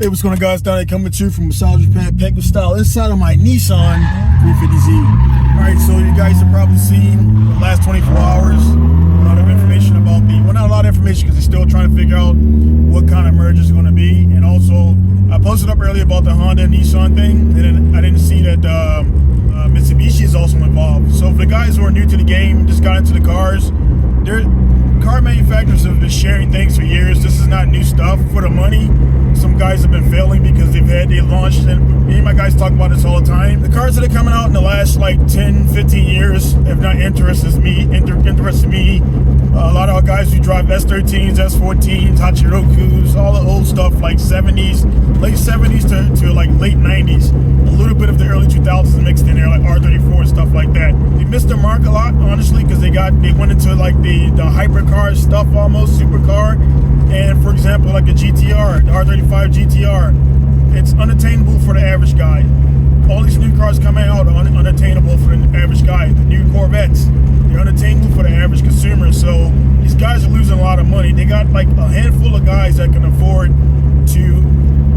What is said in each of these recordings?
Hey, what's going on, guys? Down there coming to you from Massage Japan, packed with style inside of my Nissan 350Z. Alright, so you guys have probably seen the last 24 hours a lot of information about well, not a lot of information because they're still trying to figure out what kind of merger is going to be. And also, I posted up earlier about the Honda and Nissan thing, and then I didn't see that Mitsubishi is also involved. So for the guys who are new to the game, just got into the cars, car manufacturers have been sharing things for years. This is not new stuff. For the money, some guys have been failing because they launched, and me and my guys talk about this all the time. The cars that are coming out in the last like 10, 15 years have not interested me. A lot of guys who drive S13s, S14s, Hachirokus, all the old stuff like 70s, late 70s to like late 90s. A little bit of the early 2000s mixed in there, like R34 and stuff like that. They missed their mark a lot, honestly, because they went into like the hypercar stuff, almost supercar. And for example, like a GTR, the R35 GTR, it's unattainable for the average guy. All these new cars coming out are unattainable for the average guy. The new Corvettes, they're unattainable for the average consumer. So these guys are losing a lot of money. They got like a handful of guys that can afford to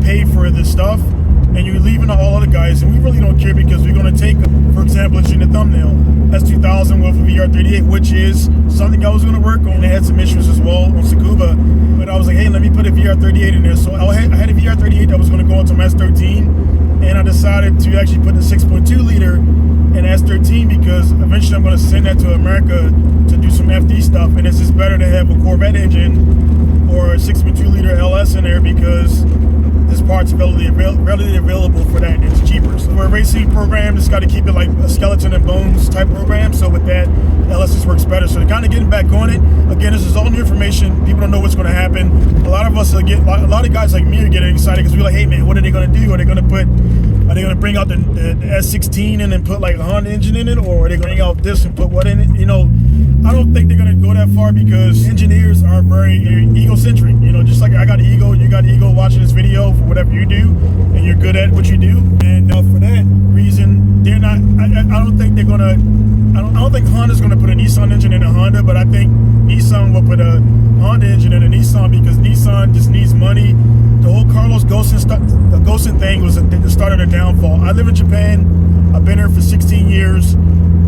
pay for this stuff, and you're leaving all other guys, and we really don't care because we're going to take, for example, it's in the thumbnail, S2000 with a VR38, which is something I was going to work on. They had some issues as well on Tsukuba, but I was like, hey, let me put a VR38 in there. So I had a VR38 that was going to go into my S13, and I decided to actually put the 6.2 liter in S13 because eventually I'm going to send that to America to do some FD stuff, and it's just better to have a Corvette engine or a 6.2 liter LS in there because this part's readily available for that, and it's cheaper. So for a racing program, it's got to keep it like a skeleton and bones type program. So with that, LS just works better. So they're kind of getting back on it. Again, this is all new information. People don't know what's going to happen. A lot of us a lot of guys like me are getting excited because we're like, hey man, what are they going to do? Are they going to bring out the S16 and then put like a Honda engine in it, or are they going to bring out this and put what in it? You know, I don't think they're going to go that far because engineers are very egocentric. You know, just like I got an ego, you got an ego watching this video for whatever you do, and you're good at what you do. And for that reason, they're not. I don't think they're gonna. I don't think Honda's gonna put a Nissan engine in a Honda, but I think Nissan will put a Honda engine in a Nissan because Nissan just needs money. The whole Carlos Ghosn thing was the start of the downfall. I live in Japan. I've been here for 16 years.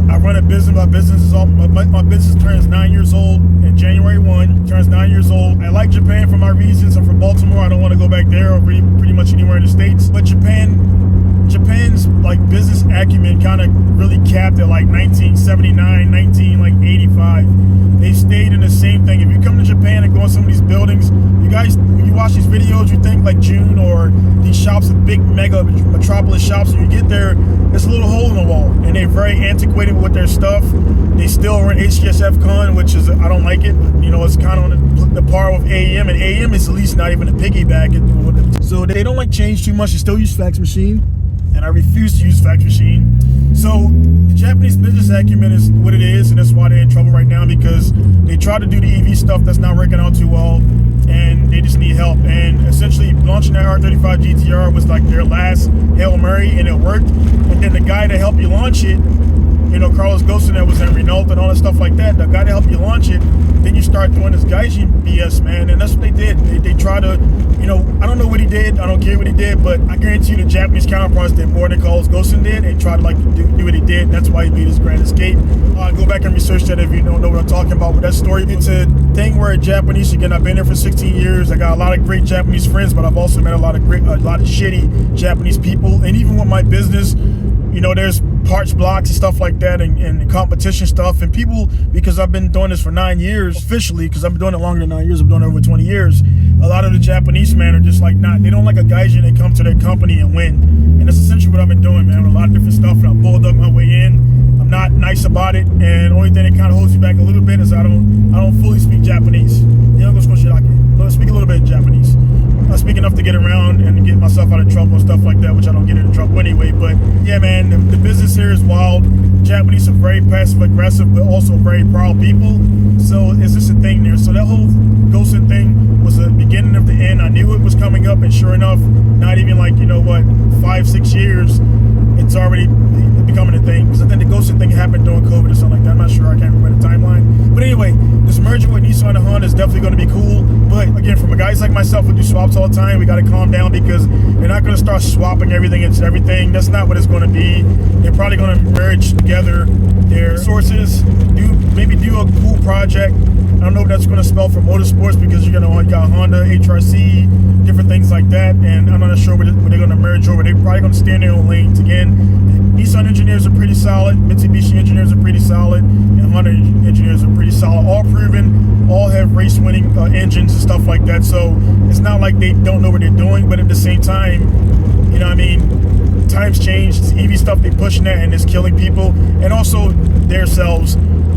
I run a business. My business turns 9 years old in January 1. Turns 9 years old. I like Japan for my reasons. I'm from Baltimore. I don't want to go back there or pretty much anywhere in the States. But Japan's like business acumen kind of really capped at like 1979, 1985. They stayed in the same thing. If you come to Japan and go in some of these buildings, you guys, when you watch these videos, you think like June or these shops, big mega metropolis shops, and you get there, there's a little hole in the wall, and they're very antiquated with their stuff. They still run HTSF Con, which is, I don't like it. You know, it's kind of on the par with AEM, and AEM is at least not even a piggyback. So they don't like change too much. They still use fax machine, and I refuse to use fax machine. So the Japanese business acumen is what it is, and that's why they're in trouble right now because they try to do the EV stuff that's not working out too well, and they just need help. And essentially launching that R35 GTR was like their last Hail Mary, and it worked. And then the guy that helped you launch it, you know, Carlos Ghosn that was in Renault and all that stuff like that, the guy that helped you launch it, then you start doing this Gaijin BS, man, and that's what they did. They try to, you know, I don't know what he did, I don't care what he did, but I guarantee you the Japanese counterparts did more than Carlos Ghosn did and tried to like do what he did. That's why he made his grand escape. Go back and research that if you don't know what I'm talking about with that story. It's a thing where Japanese, again, I've been here for 16 years. I got a lot of great Japanese friends, but I've also met a lot of shitty Japanese people. And even with my business, you know, there's parts blocks and stuff like that, and competition stuff, and people, because I've been doing this for 9 years officially, because I've been doing it longer than 9 years, I've been doing it over 20 years. A lot of the Japanese men are just like they don't like a gaijin. They come to their company and win, and that's essentially what I've been doing, man, with a lot of different stuff. And I bulldog my way in. I'm not nice about it, and the only thing that kind of holds you back a little bit is I don't fully speak Japanese. I speak a little bit of Japanese. I speak enough to get around and get myself out of trouble and stuff like that, which I don't get into trouble anyway. But yeah, man, the business here is wild. Japanese are very passive aggressive, but also very proud people. So it's just a thing there. So that whole Ghosn thing was the beginning of the end. I knew it was coming up, and sure enough, not even like, you know what, 5-6 years, it's already becoming a thing. Because I think the Ghosn thing happened during COVID or something like that. I'm not sure. I can't remember the timeline. But anyway, this merger with Nissan Nissan Honda is definitely going to be cool. But again, from guys like myself who do swaps all the time, we got to calm down, because they're not going to start swapping everything into everything. That's not what it's going to be. They're probably going to merge together their sources, maybe do a cool project. I don't know what that's going to spell for motorsports, because you're going to got Honda, HRC, different things like that, and I'm not sure where they're going to merge over. They're probably going to stand in their own lanes. Again, Nissan engineers are pretty solid, Mitsubishi engineers are pretty solid, and Honda engineers are pretty solid. All proven, all have race-winning engines and stuff like that. So it's not like they don't know what they're doing, but at the same time, you know what I mean, times change. It's EV stuff they pushing that, and it's killing people, and also themselves.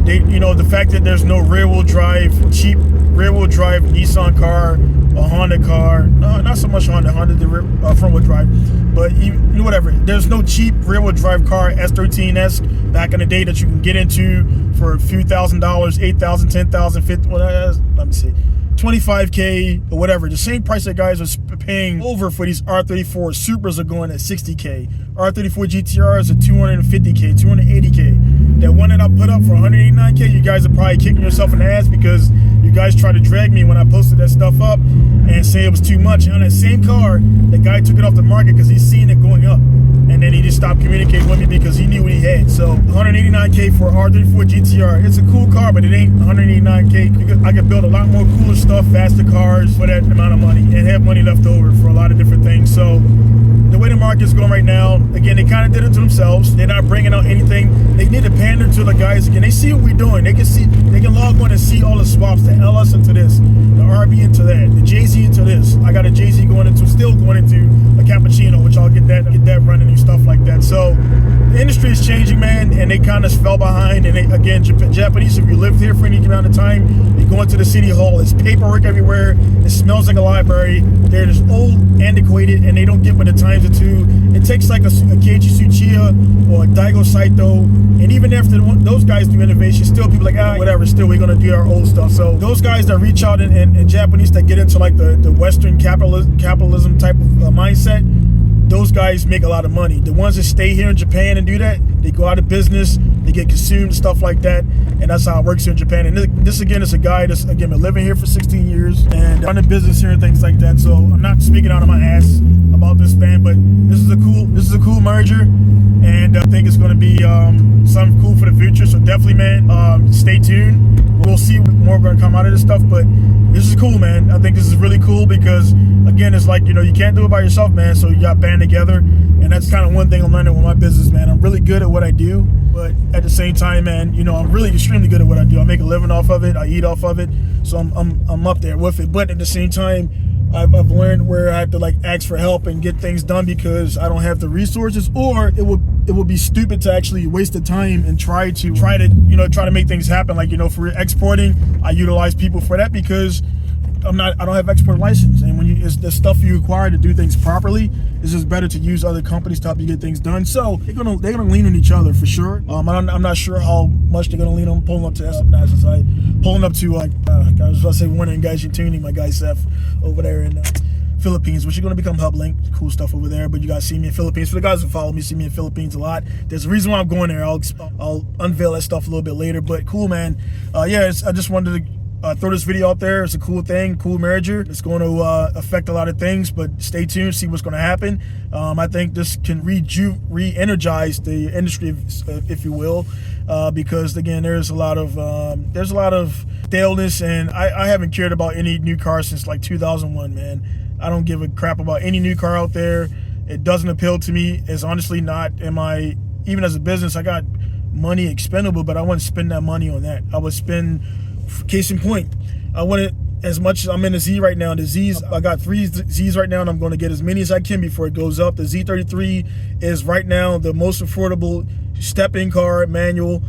The fact that there's no rear-wheel drive, cheap rear-wheel drive Nissan car, a Honda car, no, not so much Honda the front-wheel drive, but whatever. There's no cheap rear-wheel drive car, S13S, back in the day, that you can get into for a few $1,000s, $8,000, $10,000, $50,000, let me see, $25K or whatever. The same price that guys are paying over for these R34 Supras are going at $60K. R34 GTRs are $250K, $280K. That one that I put up for $189K, you guys are probably kicking yourself in the ass, because you guys tried to drag me when I posted that stuff up and say it was too much. On that same car, the guy took it off the market because he's seen it going up, and then he just stopped communicating with me because he knew what he had. So $189K for R34 GTR. It's a cool car, but it ain't $189K. I could build a lot more cooler stuff, faster cars for that amount of money, and have money left over for a lot of different things. So the way the market's going right now, again, they kind of did it to themselves. They're not bringing out anything. They need to pander to the guys again. They see what we're doing. They can log on and see all the swaps, the LS into this, the RB into that, the JZ into this. I got a JZ still going into a cappuccino, which I'll get that running and stuff like that. So the industry is changing, man, and they kind of fell behind. And again, Japanese, if you lived here for any amount of time, you go into the city hall, there's paperwork everywhere, it smells like a library. They're just old, antiquated, and they don't get with the times or two. It takes like a Keiichi Tsuchiya or a Daigo Saito, and even after those guys do innovation, still people like, whatever, still we're gonna do our old stuff. So those guys that reach out and Japanese that get into like the Western capitalism type of mindset, those guys make a lot of money. The ones that stay here in Japan and do that, they go out of business, they get consumed, stuff like that, and that's how it works here in Japan. And this again is a guy that's again been living here for 16 years and running business here and things like that. So I'm not speaking out of my ass about this fan, but this is a cool merger, and I think it's going to be something cool for the future. So definitely, man, stay tuned. We'll see more going to come out of this stuff, but this is cool, man. I think this is really cool because, again, it's like, you can't do it by yourself, man. So you got band together, and that's kind of one thing I'm learning with my business, man. I'm really good at what I do, but at the same time, man, I'm really extremely good at what I do. I make a living off of it. I eat off of it, so I'm up there with it. But at the same time, I've learned where I have to like ask for help and get things done because I don't have the resources, or it would be stupid to actually waste the time and try to make things happen. Like, for exporting, I utilize people for that because I don't have export license, and when it's the stuff you require to do things properly, it's just better to use other companies to help you get things done. So they're gonna lean on each other for sure. I'm not sure how much they're gonna lean on pulling up to like I was about to say Warner and Guys Tuning, my guy Seth over there in Philippines, which are going to become hub link, cool stuff over there. But you guys see me in Philippines. For the guys who follow me, see me in Philippines a lot. There's a reason why I'm going there. I'll unveil that stuff a little bit later. But cool, man. I just wanted to throw this video out there. It's a cool thing, cool merger. It's going to affect a lot of things, but stay tuned, see what's going to happen. I think this can re-energize the industry, if you will, because again, there's a lot of staleness, and I haven't cared about any new car since like 2001, man. I don't give a crap about any new car out there. It doesn't appeal to me. It's honestly not even as a business, I got money expendable, but I wouldn't spend that money on that. I would spend, case in point, I wouldn't, as much as I'm in the Z right now, the Z's, I got 3 Z's right now, and I'm going to get as many as I can before it goes up. The Z33 is right now the most affordable step-in car, manual.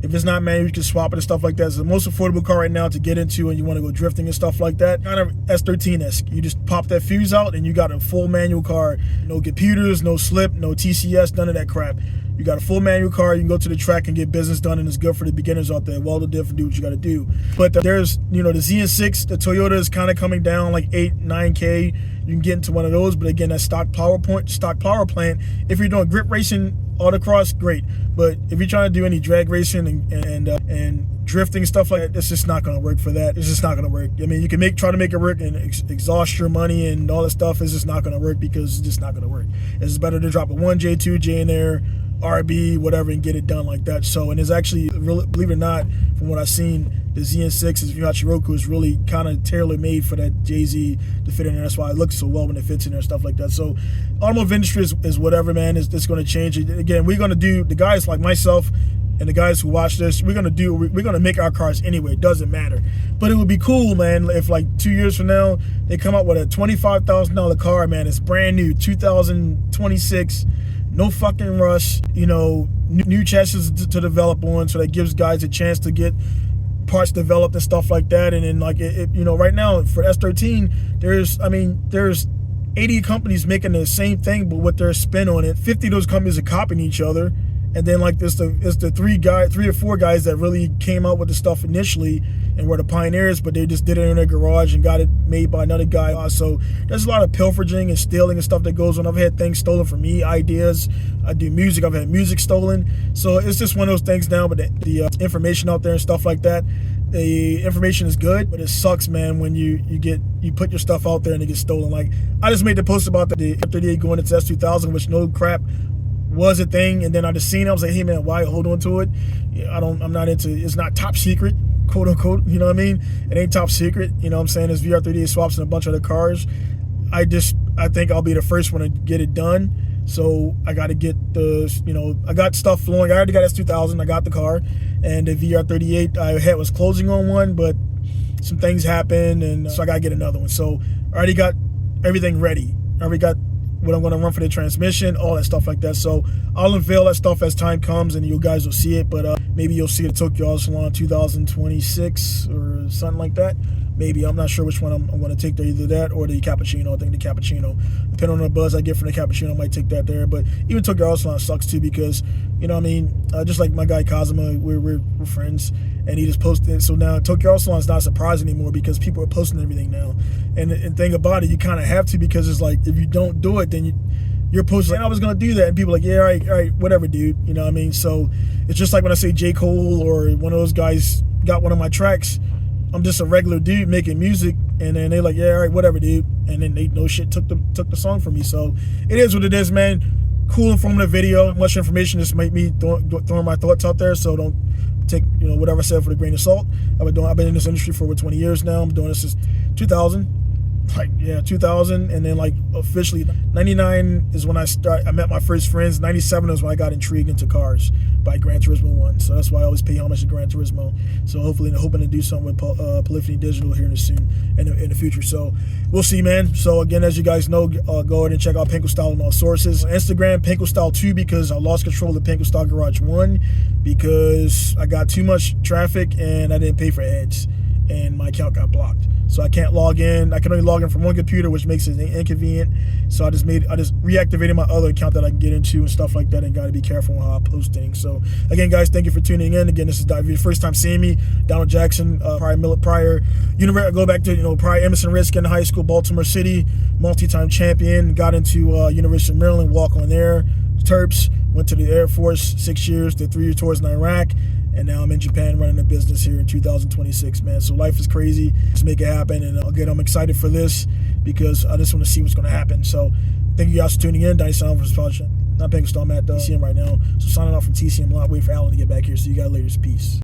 If it's not manual, you can swap it and stuff like that. It's the most affordable car right now to get into and you want to go drifting and stuff like that. Kind of S13-esque. You just pop that fuse out and you got a full manual car. No computers, no slip, no TCS, none of that crap. You got a full manual car, you can go to the track and get business done, and it's good for the beginners out there. Well, to do what you got to do. But there's, the Z6, the Toyota is kind of coming down like 8, 9K. you can get into one of those. But again, that stock power plant. If you're doing grip racing, autocross, great. But if you're trying to do any drag racing and drifting and stuff like that, it's just not going to work for that. It's just not going to work. I mean, you can try to make it work and exhaust your money and all that stuff. It's just not going to work because it's just not going to work. It's better to drop a 1J, 2J in there, RB, whatever, and get it done like that. So, and it's actually, really, believe it or not, from what I've seen, the ZN6 is Hachiroku is really kind of tailor made for that JZ to fit in there. That's why it looks so well when it fits in there and stuff like that. So, automotive industry is whatever, man. It's going to change. Again, we're going to do, the guys like myself and the guys who watch this, we're going to make our cars anyway. It doesn't matter. But it would be cool, man, if like 2 years from now, they come up with a $25,000 car, man. It's brand new, 2026. No fucking rush, you know, new chassis to develop on, so that gives guys a chance to get parts developed and stuff like that. And then like you know, right now for S13, there's 80 companies making the same thing but with their spin on it. 50 of those companies are copying each other, and then like it's the three or four guys that really came out with the stuff initially and were the pioneers, but they just did it in their garage and got it made by another guy. So there's a lot of pilfering and stealing and stuff that goes on. I've had things stolen from me, ideas. I do music. I've had music stolen. So it's just one of those things now. But the information out there and stuff like that, the information is good, but it sucks, man, when you put your stuff out there and it gets stolen. Like I just made the post about the F38 going into S2000, which no crap was a thing, and then I just seen it. I was like, hey man, why hold on to it? I'm not into, it's not top secret, quote unquote, you know what I mean? It ain't top secret, you know what I'm saying? There's VR38 swaps in a bunch of other cars. I think I'll be the first one to get it done. So I got to get I got stuff flowing. I already got S2000, I got the car, and the VR38 I had was closing on one, but some things happened, and so I got to get another one. So I already got everything ready. I already got what I'm going to run for the transmission, all that stuff like that. So I'll unveil that stuff as time comes, and you guys will see it. But maybe you'll see it at Tokyo Auto Salon 2026 or something like that. Maybe, I'm not sure which one I'm going to take there, either that or the cappuccino. I think the cappuccino, depending on the buzz I get from the cappuccino, I might take that there. But even Tokyo Auto Salon sucks too, because, you know what I mean, just like my guy Kazuma, we're friends, and he just posted it. So now Tokyo Auto Salon is not a surprise anymore, because people are posting everything now. And thing about it, you kind of have to, because it's like, if you don't do it, then you're posting like, I was going to do that, and people are like, yeah, all right, whatever, dude, you know what I mean? So it's just like when I say J. Cole or one of those guys got one of my tracks, I'm just a regular dude making music, and then they're like, yeah, all right, whatever, dude, and then they no shit took the song from me. So it is what it is, man. Cool, informative video, much information, just make me throwing my thoughts out there, so don't take whatever I said for a grain of salt. I've been in this industry for over 20 years now. I'm doing this since 2000. 2000, and then like officially 99 is when I met my first friends. 97 is when I got intrigued into cars by Gran Turismo 1. So that's why I always pay homage to Gran Turismo. So hopefully, hoping to do something with Polyphony Digital here in the future. So we'll see, man. So again, as you guys know, go ahead and check out Pinko Style on all sources. Instagram, Pinko Style 2, because I lost control of Pinko Style Garage 1 because I got too much traffic and I didn't pay for ads, and my account got blocked. So I can't log in. I can only log in from one computer, which makes it inconvenient. So I just reactivated my other account that I can get into and stuff like that, and got to be careful on how I post things. So again, guys, thank you for tuning in. Again, this is your first time seeing me, Donald Jackson, prior go back to prior Emerson Riskin High School, Baltimore City, multi-time champion. Got into University of Maryland, walk on there, Terps. Went to the Air Force 6 years, did 3 year tours in Iraq. And now I'm in Japan running a business here in 2026, man. So life is crazy. Let's make it happen. And again, I'm excited for this because I just want to see what's going to happen. So thank you guys for tuning in. Donnie signing off for not Pinko Style, I'm at TCM right now. So signing off from TCM, a lot waiting for Alan to get back here. See you guys later. Peace.